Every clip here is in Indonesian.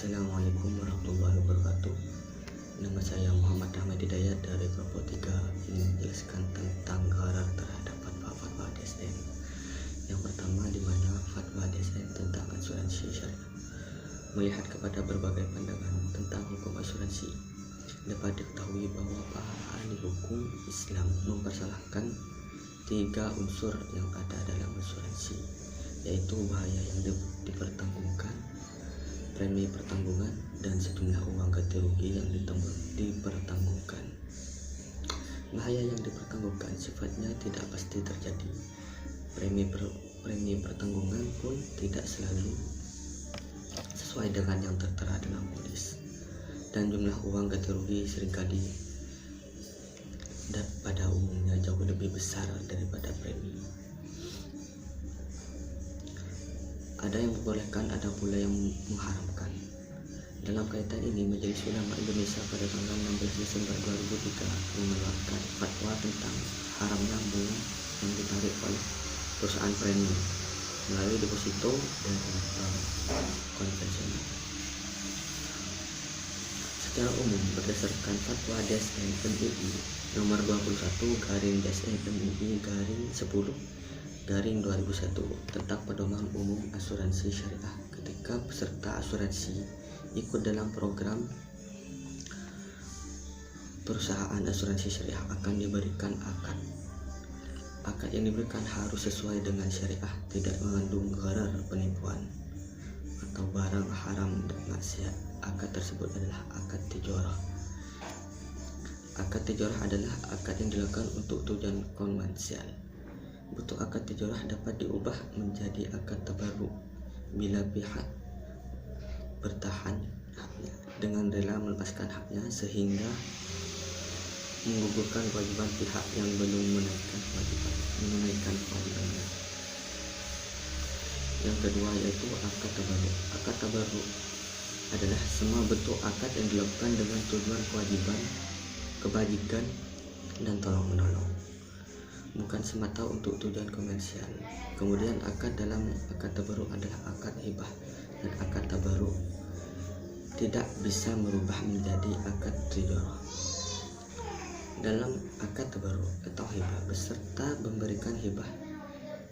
Assalamualaikum warahmatullahi wabarakatuh. Nama saya Muhammad Ahmad Hidayat dari kelompok 3 ingin menjelaskan tentang gharar terhadap fatwa DSN. Yang pertama, di mana fatwa DSN tentang asuransi syariah. Melihat kepada berbagai pandangan tentang hukum asuransi, dapat diketahui bahwa para ahli hukum Islam mempersalahkan 3 unsur yang ada dalam asuransi, yaitu bahaya yang dipertanggungkan, premi pertanggungan, dan sejumlah uang ganti rugi yang dipertanggungkan. Bahaya yang dipertanggungkan sifatnya tidak pasti terjadi. Premi pertanggungan pun tidak selalu sesuai dengan yang tertera dalam polis, dan jumlah uang ganti rugi seringkali pada umumnya jauh lebih besar daripada premi. Ada yang membolehkan, ada pula yang mengharamkan. Dalam kaitan ini, Majelis Ulama Indonesia pada tanggal 16 Desember 2003 mengeluarkan fatwa tentang haramnya bunga yang ditarik oleh perusahaan premi melalui deposito dan konvensional. Secara umum, berdasarkan fatwa DSN MUI nomor 21/DSN-MUI-10/2001 tentang pedoman umum asuransi syariah, ketika peserta asuransi ikut dalam program perusahaan asuransi syariah akan diberikan akad. Akad yang diberikan harus sesuai dengan syariah, tidak mengandung gharar, penipuan, atau barang haram dan maksiat. Akad tersebut adalah akad tijarah. Akad tijarah adalah akad yang dilakukan untuk tujuan komersial. Bentuk akad tijarah dapat diubah menjadi akad tabarruk bila pihak bertahan haknya dengan rela melepaskan haknya sehingga menggugurkan kewajiban pihak yang belum menunaikan kewajibannya. Yang kedua yaitu akad tabarruk. Akad tabarruk adalah semua bentuk akad yang dilakukan dengan tujuan kewajiban, kebajikan, dan tolong menolong, bukan semata untuk tujuan komersial. Kemudian dalam akad tabarruk adalah akad hibah, dan akad tabarruk tidak bisa merubah menjadi akad tijarah. Dalam akad tabarruk atau hibah, peserta memberikan hibah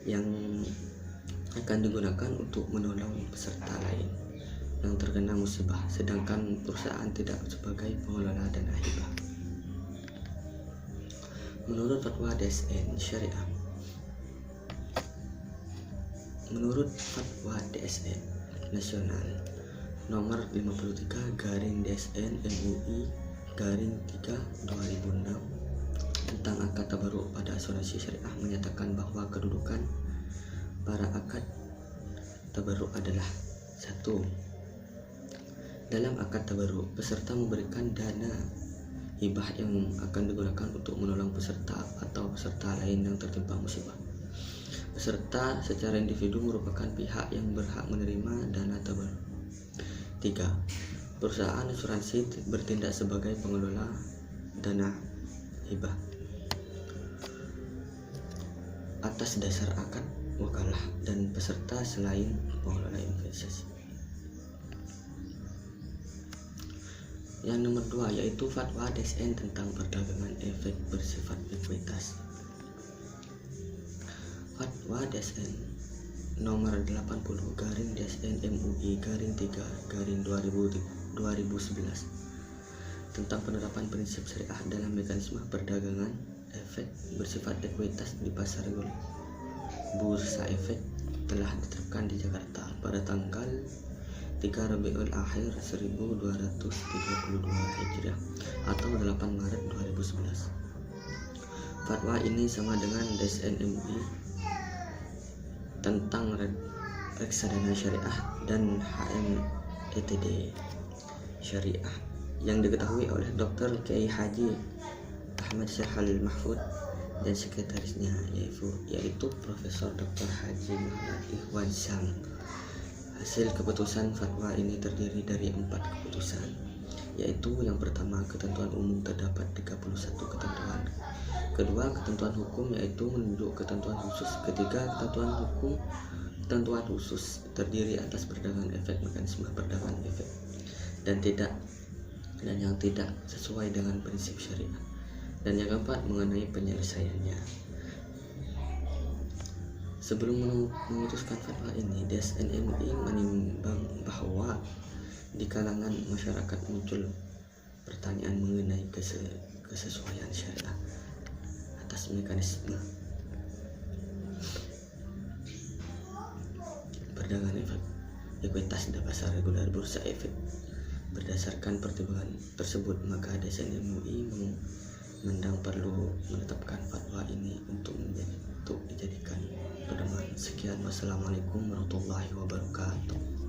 yang akan digunakan untuk menolong peserta lain yang terkena musibah, sedangkan perusahaan tidak sebagai pengelola dana hibah. Menurut fatwa DSN syariah, menurut fatwa DSN nasional nomor 53/DSN MUI-3/2006 tentang akad tabarruk pada asuransi syariah menyatakan bahwa kedudukan para akad tabarruk adalah: 1. Dalam akad tabarruk, peserta memberikan dana hibah yang akan digunakan untuk menolong peserta atau peserta lain yang tertimpa musibah. Peserta secara individu merupakan pihak yang berhak menerima dana tabarruk. 3. Perusahaan asuransi bertindak sebagai pengelola dana hibah atas dasar akad wakalah dan peserta selain pengelola investasi. Yang nomor 2 yaitu fatwa DSN tentang perdagangan efek bersifat ekuitas. Fatwa DSN nomor 80/DSN MUI-3/2011 tentang penerapan prinsip syariah dalam mekanisme perdagangan efek bersifat ekuitas di pasar bursa efek telah diterapkan di Jakarta pada tanggal 3 Rabiul Akhir 1232 Hijriah atau 8 Maret 2011. Fatwa ini sama dengan DSN MUI tentang reksadana syariah dan HMETD syariah yang diketahui oleh Dr. Kiai Haji Ahmad Syahal Mahfud dan sekretarisnya yaitu Profesor Dr. Haji Muhammad Ikhwan Syam. Hasil keputusan fatwa ini terdiri dari 4 keputusan, yaitu yang pertama, ketentuan umum terdapat 31 ketentuan. Kedua, ketentuan hukum yaitu menunjuk ketentuan khusus. Ketiga, ketentuan khusus terdiri atas perdagangan efek, mekanisme perdagangan efek. dan yang tidak sesuai dengan prinsip syariat. Dan yang keempat, mengenai penyelesaiannya. Sebelum memutuskan fatwa ini, DSN MUI menimbang bahwa di kalangan masyarakat muncul pertanyaan mengenai kesesuaian syariah atas mekanisme perdagangan ekuitas dan pasar regular bursa efek. Berdasarkan pertimbangan tersebut, maka DSN MUI memandang perlu menetapkan fatwa ini untuk dijadikan pedoman. Sekian, wassalamualaikum warahmatullahi wabarakatuh.